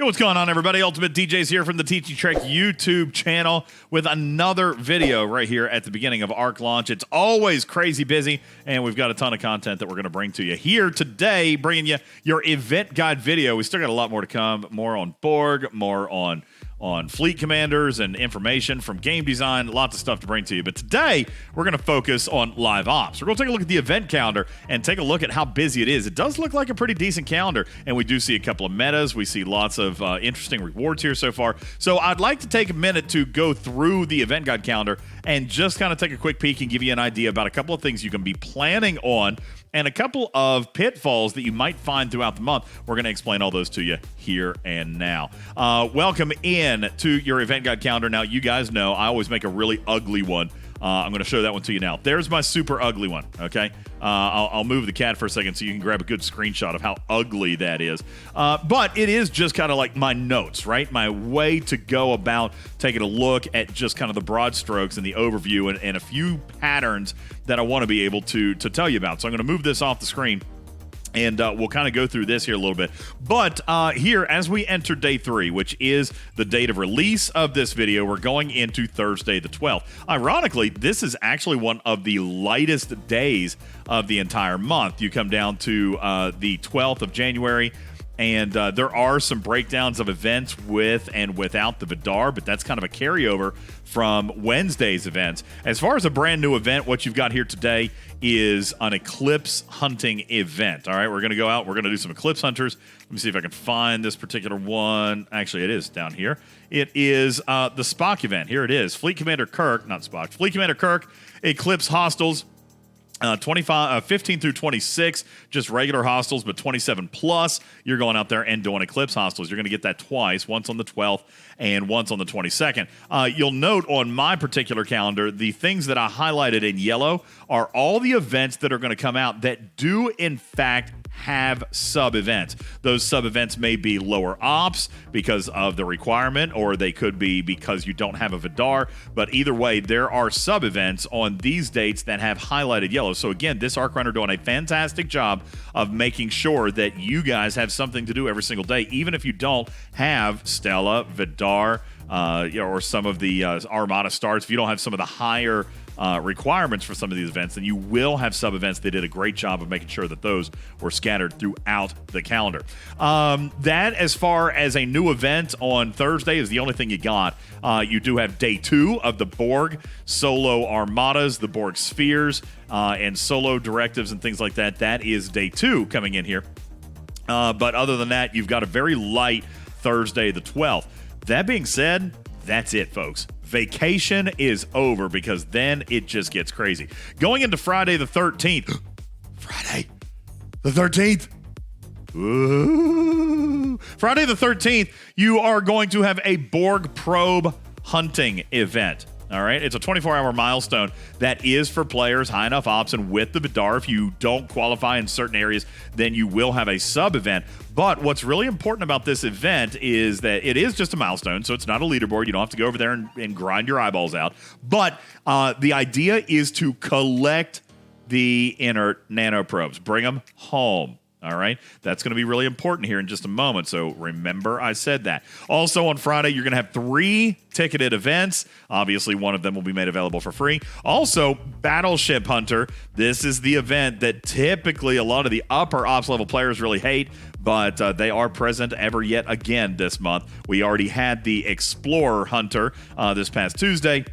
What's going on, everybody? UltimatDjz here from the Teaching Trek YouTube channel with another video right here at the beginning of ARC launch. It's always crazy busy, and we've got a ton of content that we're going to bring to you here today, bringing you your event guide video. We still got a lot more to come, more on Borg, more on fleet commanders and information from game design, lots of stuff to bring to you. But today, we're going to focus on live ops. We're going to take a look at the event calendar and take a look at how busy it is. It does look like a pretty decent calendar, and we do see a couple of metas. We see lots of interesting rewards here so far. So I'd like to take a minute to go through the event guide calendar and just kind of take a quick peek and give you an idea about a couple of things you can be planning on and a couple of pitfalls that you might find throughout the month. We're going to explain all those to you here and now. Welcome in to your event guide calendar. Now, you guys know I always make a really ugly one. I'm going to show that one to you now. There's my super ugly one, okay? I'll move the cat for a second so you can grab a good screenshot of how ugly that is. But it is just kind of like my notes, right? My way to go about taking a look at just kind of the broad strokes and the overview and a few patterns that I want to be able to tell you about. So I'm going to move this off the screen. And we'll kind of go through this here a little bit. But here, as we enter day 3, which is the date of release of this video, we're going into Thursday the 12th. Ironically, this is actually one of the lightest days of the entire month. You come down to the 12th of January, and there are some breakdowns of events with and without the Vidar, but that's kind of a carryover from Wednesday's events. As far as a brand new event, what you've got here today is an eclipse hunting event. All right, we're going to go out. We're going to do some eclipse hunters. Let me see if I can find this particular one. Actually, it is down here. It is the Spock event. Here it is. Fleet Commander Kirk, not Spock. Fleet Commander Kirk, Eclipse Hostiles. 15 through 26, just regular hostiles, but 27 plus, you're going out there and doing Eclipse hostiles. You're going to get that twice, once on the 12th and once on the 22nd. You'll note on my particular calendar, the things that I highlighted in yellow are all the events that are going to come out that do, in fact, have sub-events. Those sub-events may be lower ops because of the requirement, or they could be because you don't have a Vidar, but either way, there are sub-events on these dates that have highlighted yellow. So again, this Arc Runner doing a fantastic job of making sure that you guys have something to do every single day, even if you don't have Stella, Vidar, or some of the Armada starts. If you don't have some of the higher requirements for some of these events, then you will have sub-events. They did a great job of making sure that those were scattered throughout the calendar. That, as far as a new event on Thursday, is the only thing you got. You do have day 2 of the Borg solo armadas, the Borg spheres, and solo directives and things like that. That is day 2 coming in here. But other than that, you've got a very light Thursday the 12th. That being said, that's it, folks. Vacation is over, because then it just gets crazy. Going into Friday the 13th. Friday the 13th. Ooh. Friday the 13th, you are going to have a Borg probe hunting event. All right, it's a 24-hour milestone that is for players high enough ops and with the Vidar. If you don't qualify in certain areas, then you will have a sub-event. But what's really important about this event is that it is just a milestone, so it's not a leaderboard. You don't have to go over there and grind your eyeballs out. But the idea is to collect the inert nanoprobes, bring them home. All right, that's going to be really important here in just a moment, so remember I said that. Also on Friday, you're going to have 3 ticketed events. Obviously, one of them will be made available for free. Also, Battleship Hunter. This is the event that typically a lot of the upper ops level players really hate, but they are present ever yet again this month. We already had the Explorer Hunter this past Tuesday,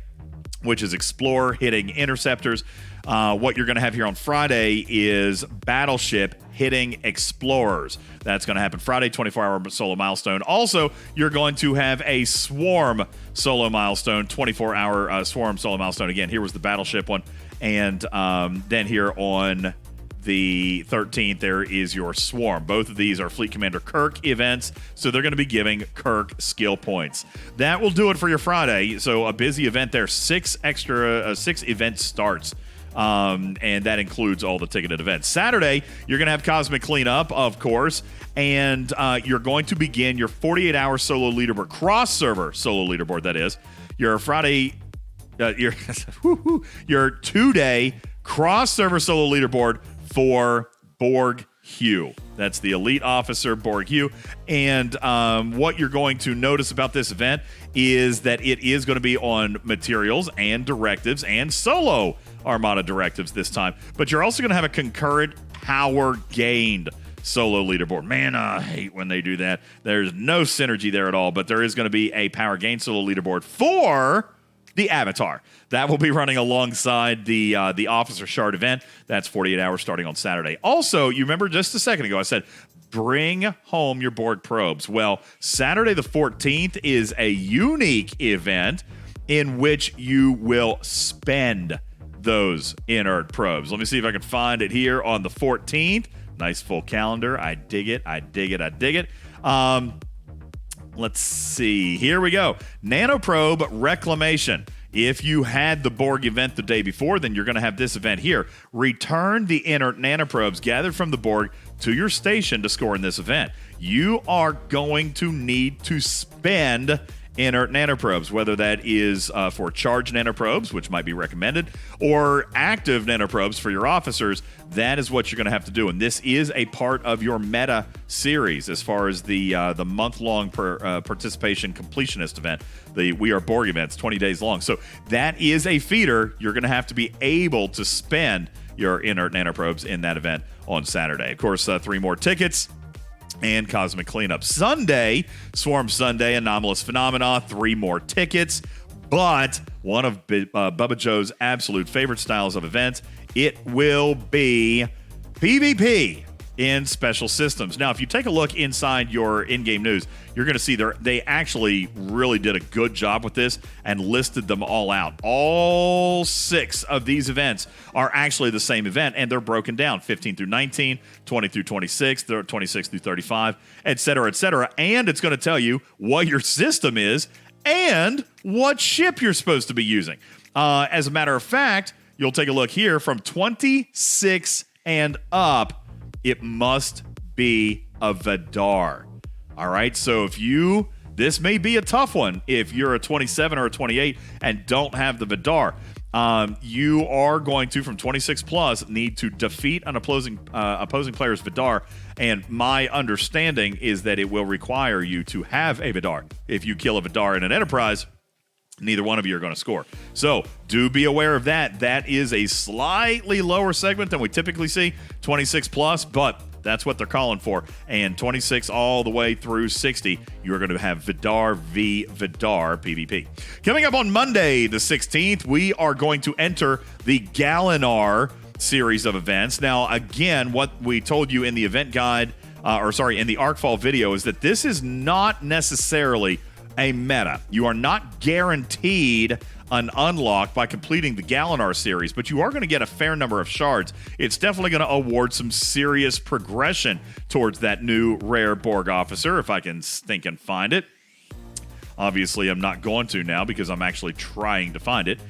which is Explorer hitting interceptors. What you're going to have here on Friday is Battleship hitting Explorers. That's going to happen Friday, 24-hour solo milestone. Also, you're going to have a Swarm solo milestone, 24-hour Swarm solo milestone. Again, here was the Battleship one. And then here on the 13th, there is your Swarm. Both of these are Fleet Commander Kirk events, so they're going to be giving Kirk skill points. That will do it for your Friday. So a busy event there. 6 event starts. And that includes all the ticketed events. Saturday, you're going to have Cosmic Cleanup, of course, and you're going to begin your 48-hour solo leaderboard, cross-server solo leaderboard, that is. Your Friday, your 2-day cross-server solo leaderboard for Borg Hue. That's the Elite Officer Borg Hue. And what you're going to notice about this event is that it is going to be on materials and directives and solo Armada directives this time. But you're also going to have a concurrent power gained solo leaderboard. Man, I hate when they do that. There's no synergy there at all, but there is going to be a power gain solo leaderboard for the Avatar. That will be running alongside the Officer Shard event. That's 48 hours starting on Saturday. Also, you remember just a second ago I said, bring home your Borg probes. Well, Saturday the 14th is a unique event in which you will spend those inert probes. Let me see if I can find it here on the 14th. Nice full calendar. I dig it. I dig it. I dig it. Let's see. Here we go. Nanoprobe Reclamation. If you had the Borg event the day before, then you're going to have this event here. Return the inert nanoprobes gathered from the Borg to your station to score in this event. You are going to need to spend inert nanoprobes, whether that is for charged nanoprobes, which might be recommended, or active nanoprobes for your officers. That is what you're going to have to do. And this is a part of your meta series as far as the month-long participation completionist event. The We Are Borg events, 20 days long. So that is a feeder. You're going to have to be able to spend your inert nanoprobes in that event on Saturday. Of course, 3 more tickets and Cosmic Cleanup. Sunday, Swarm Sunday, Anomalous Phenomena, 3 more tickets. But one of Bubba Joe's absolute favorite styles of events, it will be PvP in Special Systems. Now, if you take a look inside your in-game news, you're going to see they actually really did a good job with this and listed them all out. All 6 of these events are actually the same event, and they're broken down 15 through 19, 20 through 26, 26 through 35, et cetera, et cetera. And it's going to tell you what your system is and what ship you're supposed to be using. As a matter of fact, you'll take a look here from 26 and up. It must be a Vidar. All right, so this may be a tough one if you're a 27 or a 28 and don't have the Vidar. You are going to, from 26 plus, need to defeat an opposing player's Vidar, and my understanding is that it will require you to have a Vidar. If you kill a Vidar in an Enterprise, neither one of you are going to score. So do be aware of that. That is a slightly lower segment than we typically see, 26 plus, but that's what they're calling for. And 26 all the way through 60, you're going to have Vidar v. Vidar PvP. Coming up on Monday, the 16th, we are going to enter the Galinar series of events. Now, again, what we told you in the event guide, in the Arcfall video, is that this is not necessarily a meta. You are not guaranteed an unlock by completing the Galinar series, but you are going to get a fair number of shards. It's definitely going to award some serious progression towards that new rare Borg officer, if I can think and find it. Obviously, I'm not going to now because I'm actually trying to find it.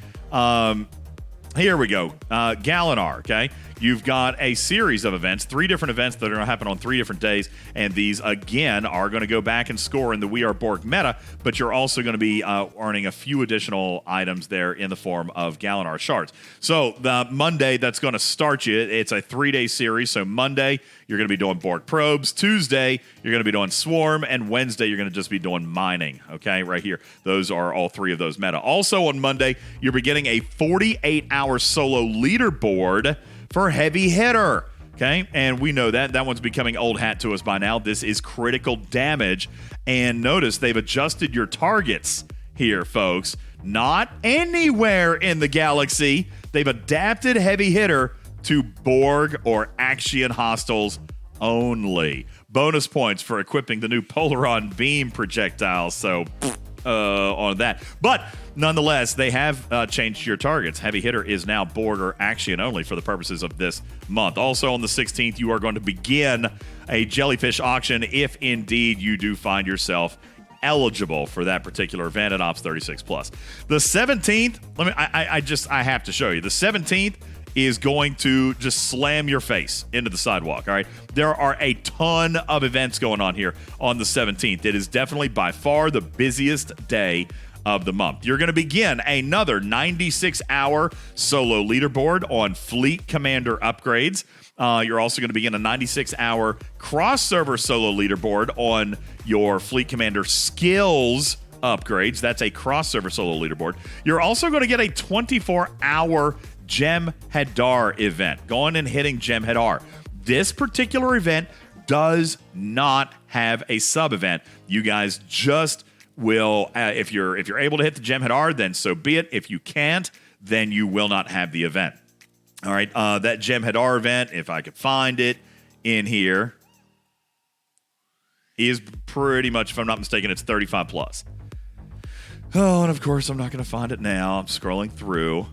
Here we go. Galinar, okay? You've got a series of events, 3 different events that are going to happen on 3 different days, and these, again, are going to go back and score in the We Are Borg meta, but you're also going to be earning a few additional items there in the form of Galinar shards. So, the Monday, that's going to start you. It's a 3-day series, so Monday, you're going to be doing Borg probes. Tuesday, you're going to be doing Swarm, and Wednesday, you're going to just be doing mining, okay, right here. Those are all 3 of those meta. Also, on Monday, you're beginning a 48-hour solo leaderboard for Heavy Hitter, okay? And we know that one's becoming old hat to us by now. This is critical damage. And notice they've adjusted your targets here, folks. Not anywhere in the galaxy. They've adapted Heavy Hitter to Borg or Axion hostiles only. Bonus points for equipping the new Polaron beam projectile. So, on that. But nonetheless, they have changed your targets. Heavy Hitter is now Borg or Axion only for the purposes of this month. Also on the 16th, you are going to begin a jellyfish auction if indeed you do find yourself eligible for that particular event at Ops 36 plus. The 17th, I have to show you. The 17th is going to just slam your face into the sidewalk, all right? There are a ton of events going on here on the 17th. It is definitely by far the busiest day of the month. You're going to begin another 96-hour solo leaderboard on Fleet Commander upgrades. You're also going to begin a 96-hour cross-server solo leaderboard on your Fleet Commander skills upgrades. That's a cross-server solo leaderboard. You're also going to get a 24-hour Gem Hadar event, going and hitting Gem Hadar. This particular event does not have a sub-event. You guys just will, if you're able to hit the Gem Hadar, then so be it. If you can't, then you will not have the event. All right, that Gem Hadar event, if I could find it in here, is pretty much, if I'm not mistaken, it's 35 plus. Oh, and of course, I'm not going to find it now. I'm scrolling through.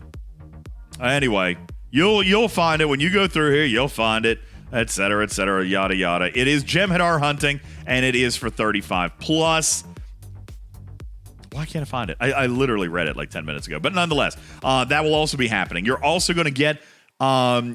Anyway, you'll find it. When you go through here, you'll find it, et cetera, yada, yada. It is Gem Hadar hunting, and it is for 35 plus. Why can't I find it? I literally read it like 10 minutes ago. But nonetheless, that will also be happening. You're also going to get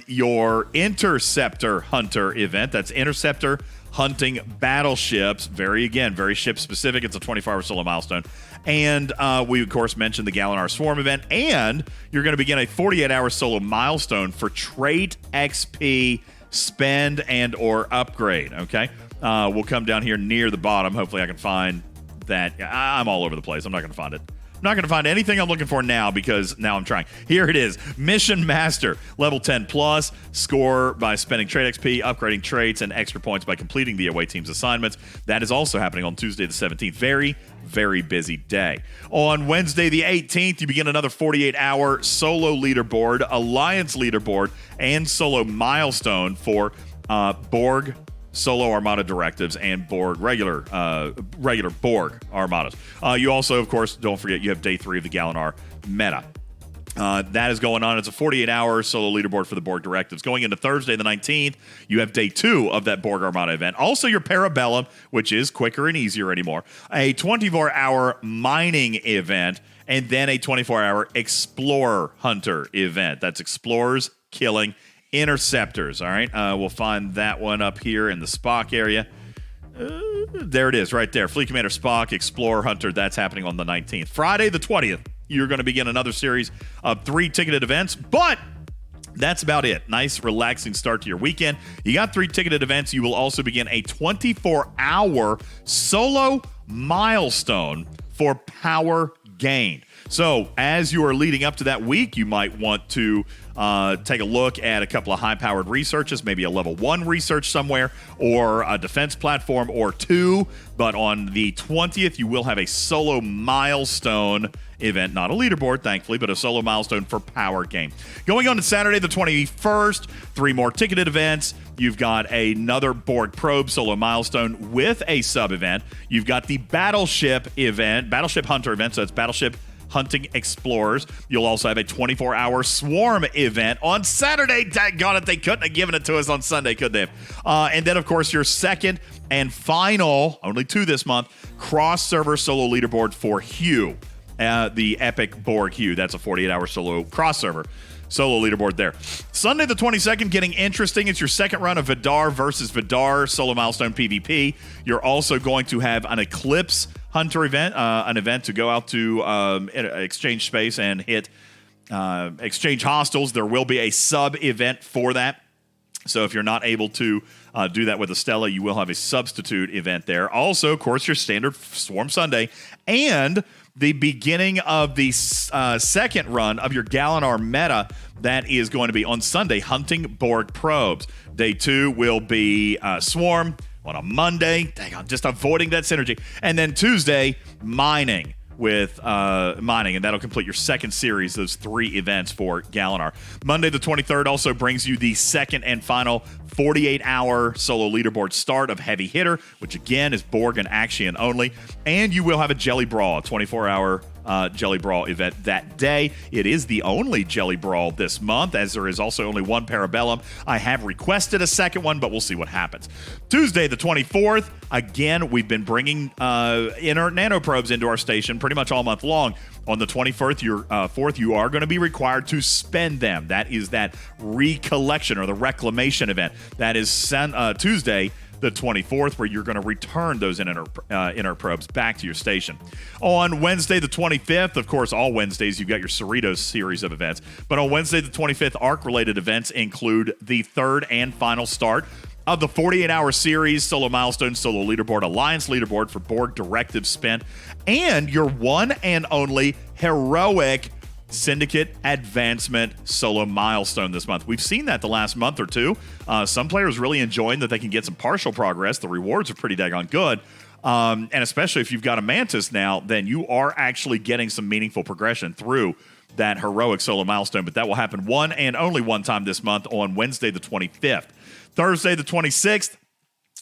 your Interceptor Hunter event. That's Interceptor hunting battleships. Very ship specific. It's a 24-hour solo milestone. And we, of course, mentioned the Galanar Swarm event. And you're going to begin a 48-hour solo milestone for trait XP spend and or upgrade. Okay? We'll come down here near the bottom. Hopefully I can find that. I'm all over the place. I'm not going to find it. I'm not going to find anything I'm looking for now because now I'm trying. Here it is. Mission Master, level 10 plus. Score by spending trait XP, upgrading traits, and extra points by completing the away team's assignments. That is also happening on Tuesday the 17th. Very, very busy day. On Wednesday the 18th, you begin another 48-hour solo leaderboard, alliance leaderboard, and solo milestone for Borg Solo Armada directives and Borg regular Borg Armadas. You also, of course, don't forget you have day 3 of the Galanar meta. That is going on. It's a 48-hour solo leaderboard for the Borg directives. Going into Thursday the 19th, you have day 2 of that Borg Armada event. Also your Parabellum, which is quicker and easier anymore. A 24-hour mining event, and then a 24-hour Explorer Hunter event. That's explorers killing interceptors. All right, we'll find that one up here in the Spock area. There it is right there. Fleet Commander Spock, Explorer Hunter. That's happening on the 19th. Friday the 20th, you're going to begin another series of 3 ticketed events, but that's about it. Nice, relaxing start to your weekend. You got 3 ticketed events. You will also begin a 24-hour solo milestone for power gain. So as you are leading up to that week, you might want to take a look at a couple of high-powered researches, maybe a level 1 research somewhere, or a defense platform or 2. But on the 20th, you will have a solo milestone event, not a leaderboard, thankfully, but a solo milestone for power game. Going on to Saturday the 21st, 3 more ticketed events. You've got another Borg Probe solo milestone with a sub-event. You've got the Battleship event, Battleship Hunter event, so it's Battleship Hunting Explorers. You'll also have a 24-hour Swarm event on Saturday. Daggone it, they couldn't have given it to us on Sunday, could they have? And then, of course, your second and final, only 2 this month, cross-server solo leaderboard for Hugh, the Epic Borg Hugh. That's a 48-hour solo cross-server solo leaderboard there. Sunday the 22nd, getting interesting. It's your second run of Vidar versus Vidar solo milestone PvP. You're also going to have an Eclipse Hunter event, an event to go out to exchange space and hit exchange hostiles. There will be a sub event for that. So if you're not able to do that with Estella, you will have a substitute event there. Also, of course, your standard Swarm Sunday and the beginning of the second run of your Galanar meta that is going to be on Sunday, hunting Borg probes. Day 2 will be Swarm on a Monday. Dang, I'm just avoiding that synergy. And then Tuesday, mining with mining, and that'll complete your second series, those 3 events for Galanar. Monday the 23rd also brings you the second and final 48-hour solo leaderboard start of Heavy Hitter, which again is Borg and Axion only, and you will have a Jelly Brawl, a 24-hour Jelly Brawl event that day. It is the only Jelly Brawl this month, as there is also only 1 Parabellum. I have requested a second one, but we'll see what happens. Tuesday the 24th, again, we've been bringing inert nanoprobes into our station pretty much all month long. On the 24th, you are going to be required to spend them. That is that recollection or the reclamation event. That is Tuesday, the 24th, where you're going to return those inner probes back to your station. On Wednesday, the 25th, of course, all Wednesdays, you've got your Cerritos series of events. But on Wednesday, the 25th, ARC-related events include the third and final start of the 48-hour series, Solo Milestone, Solo Leaderboard, Alliance Leaderboard for Borg Directive Spent, and your one and only heroic Syndicate Advancement Solo Milestone this month. We've seen that the last month or two. Some players really enjoying that they can get some partial progress. The rewards are pretty daggone good. And especially if you've got a Mantis now, then you are actually getting some meaningful progression through that heroic Solo Milestone. But that will happen one and only one time this month on Wednesday the 25th. Thursday the 26th,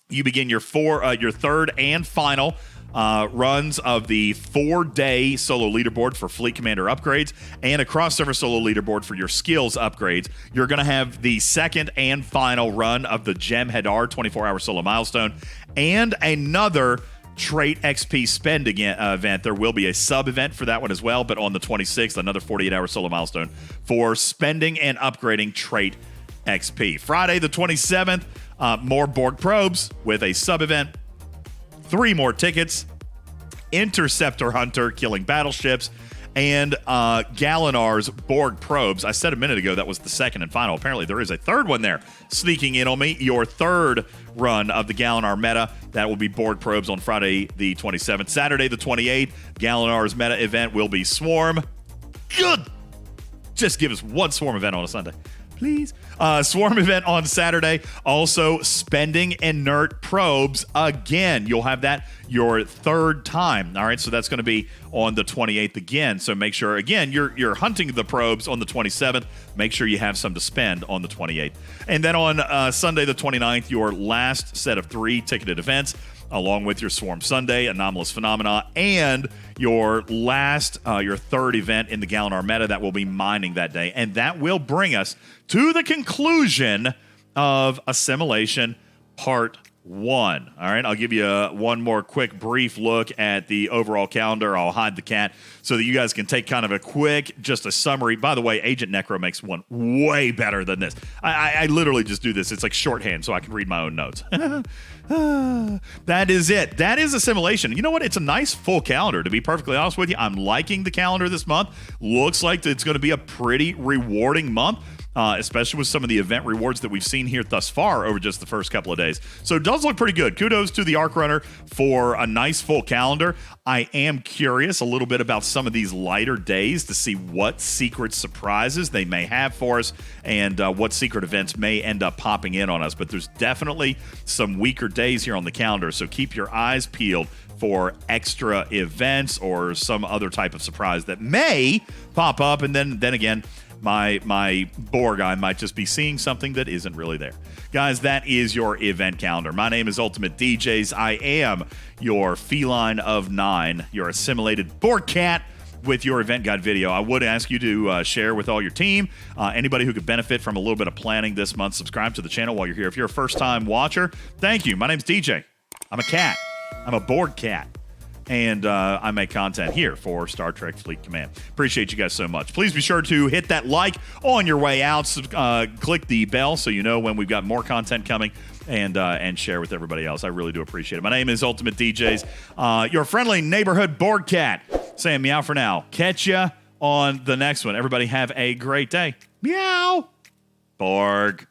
you begin your third and final runs of the 4-day solo leaderboard for Fleet Commander upgrades and a crossover solo leaderboard for your skills upgrades. You're going to have the second and final run of the Gem Hadar 24-hour solo milestone and another trait XP spend event. There will be a sub event for that one as well, but on the 26th, another 48-hour solo milestone for spending and upgrading trait XP. Friday the 27th, more Borg probes with a sub event. 3 more tickets, Interceptor Hunter killing battleships, and Galenar's Borg probes. I said a minute ago that was the second and final. Apparently there is a third one there sneaking in on me. Your third run of the Galenar meta. That will be Borg probes on Friday the 27th. Saturday the 28th, Galenar's meta event will be Swarm. Good. Just give us one Swarm event on a Sunday, please. Swarm event on Saturday. Also, spending inert probes again. You'll have that your third time. All right, so that's going to be on the 28th again. So make sure, again, you're hunting the probes on the 27th. Make sure you have some to spend on the 28th. And then on Sunday the 29th, your last set of 3 ticketed events, along with your Swarm Sunday, Anomalous Phenomena, and your last, your third event in the Galenar meta. That will be mining that day. And that will bring us to the conclusion of Assimilation Part 1. All right, I'll give you one more quick brief look at the overall calendar. I'll hide the cat so that you guys can take kind of a quick, just a summary. By the way, Agent Necro makes one way better than this. I literally just do this. It's like shorthand so I can read my own notes. That is it. That is Assimilation. You know what? It's a nice full calendar, to be perfectly honest with you. I'm liking the calendar this month. Looks like it's going to be a pretty rewarding month. Especially with some of the event rewards that we've seen here thus far over just the first couple of days. So it does look pretty good. Kudos to the Arc Runner for a nice full calendar. I am curious a little bit about some of these lighter days to see what secret surprises they may have for us and what secret events may end up popping in on us. But there's definitely some weaker days here on the calendar, so keep your eyes peeled for extra events or some other type of surprise that may pop up. And then again, my Borg guy might just be seeing something that isn't really there. Guys, that is your event calendar. My name is UltimatDjz. I am your feline of 9, your assimilated Borg cat with your event guide video. I would ask you to share with all your team. Anybody who could benefit from a little bit of planning this month, subscribe to the channel while you're here. If you're a first-time watcher, thank you. My name's DJ. I'm a cat. I'm a Borg cat. And I make content here for Star Trek Fleet Command. Appreciate you guys so much. Please be sure to hit that like on your way out. Click the bell so you know when we've got more content coming, and share with everybody else. I really do appreciate it. My name is UltimatDjz, your friendly neighborhood Borg cat. Saying meow for now. Catch ya on the next one. Everybody have a great day. Meow. Borg.